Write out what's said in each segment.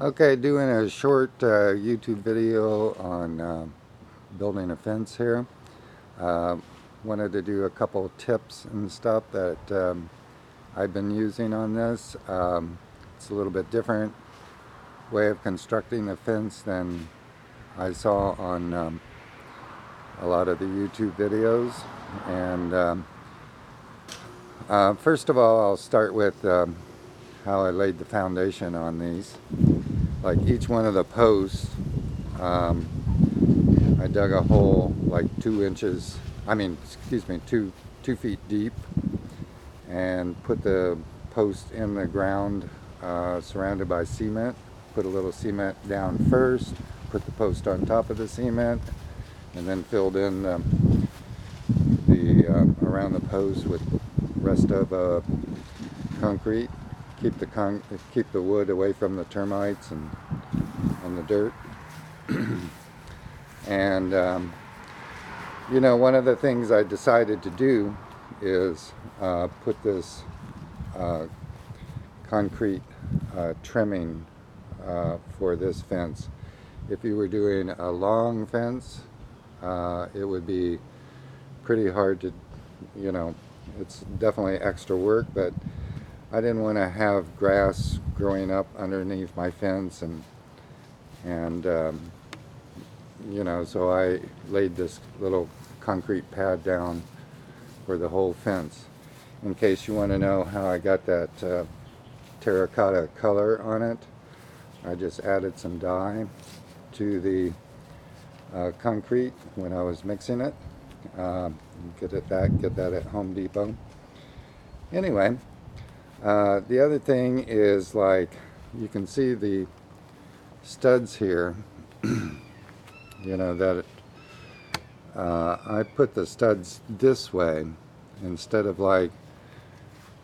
Okay, doing a short YouTube video on building a fence here. Uh, Wanted to do a couple tips and stuff that I've been using on this. It's a little bit different way of constructing a fence than I saw on a lot of the YouTube videos. And first of all, I'll start with how I laid the foundation on these. Like each one of the posts, I dug a hole like 2 feet deep, and put the post in the ground, surrounded by cement. Put a little cement down first, put the post on top of the cement, and then filled in around the post with rest of concrete. Keep the wood away from the termites and the dirt. And one of the things I decided to do is put this concrete trimming for this fence. If you were doing a long fence, it would be pretty hard to, it's definitely extra work, but I didn't want to have grass growing up underneath my fence, and so I laid this little concrete pad down for the whole fence. In case you want to know how I got that terracotta color on it, I just added some dye to the concrete when I was mixing it. Get that at Home Depot. Anyway, the other thing is, like, you can see the studs here. That I put the studs this way instead of like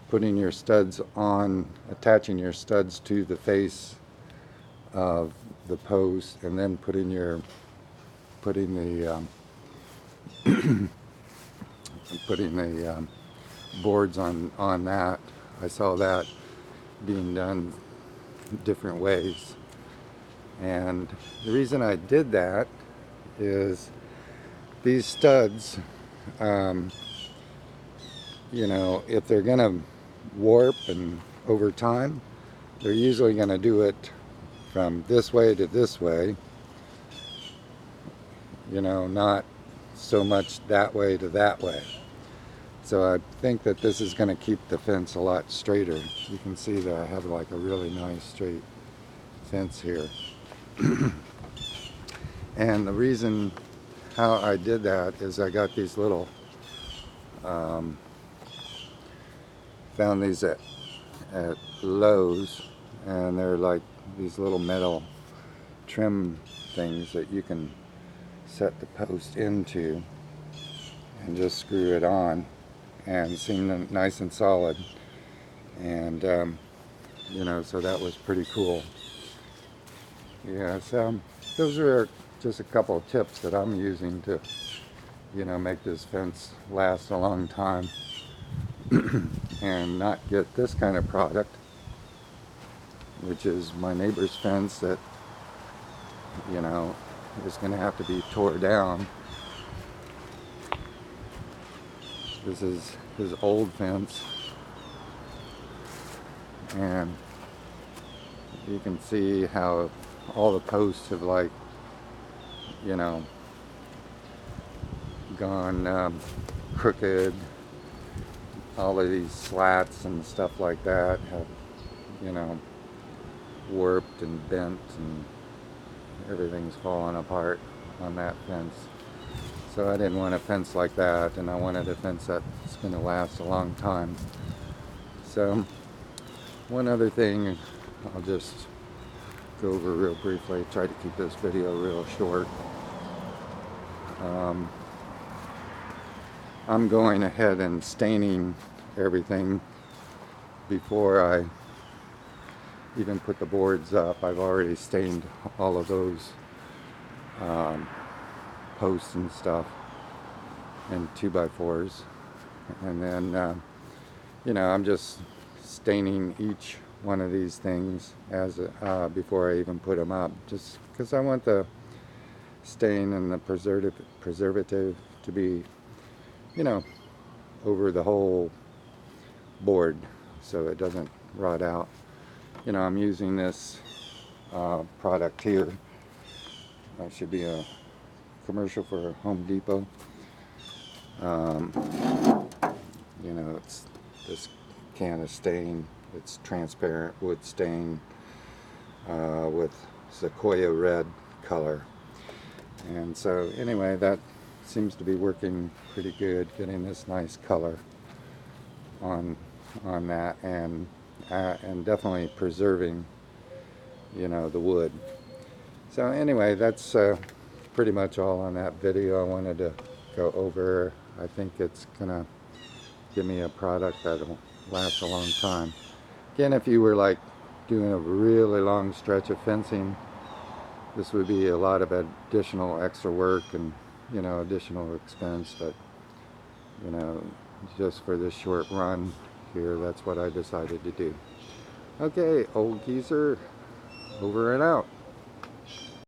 putting your studs on, attaching your studs to the face of the post and then putting the boards on that. I saw that being done different ways, and the reason I did that is these studs, if they're gonna warp and over time, they're usually gonna do it from this way to this way, not so much that way to that way. So I think that this is going to keep the fence a lot straighter. You can see that I have like a really nice straight fence here. And the reason how I did that is I got these little, found these at Lowe's, and they're like these little metal trim things that you can set the post into and just screw it on and seem nice and solid. And so that was pretty cool. Yeah, so those are just a couple of tips that I'm using to make this fence last a long time and not get this kind of product, which is my neighbor's fence that is going to have to be tore down. This is his old fence, and you can see how all the posts have gone crooked. All of these slats and stuff like that have warped and bent, and everything's falling apart on that fence. So I didn't want a fence like that, and I wanted a fence that's going to last a long time. So one other thing I'll just go over real briefly, try to keep this video real short. I'm going ahead and staining everything before I even put the boards up. I've already stained all of those posts and stuff and 2x4s, and then I'm just staining each one of these things as before I even put them up, just because I want the stain and the preservative to be, you know, over the whole board so it doesn't rot out. You know, I'm using this product here. That should be a commercial for Home Depot. You know, it's this can of stain. It's transparent wood stain with sequoia red color. And so anyway, that seems to be working pretty good, getting this nice color on that, and definitely preserving, you know, the wood. So anyway, that's pretty much all on that video I wanted to go over. I think it's gonna give me a product that'll last a long time. Again, if you were like doing a really long stretch of fencing, this would be a lot of additional extra work and, you know, additional expense, but, you know, just for this short run here, that's what I decided to do. Okay, old geezer, over and out.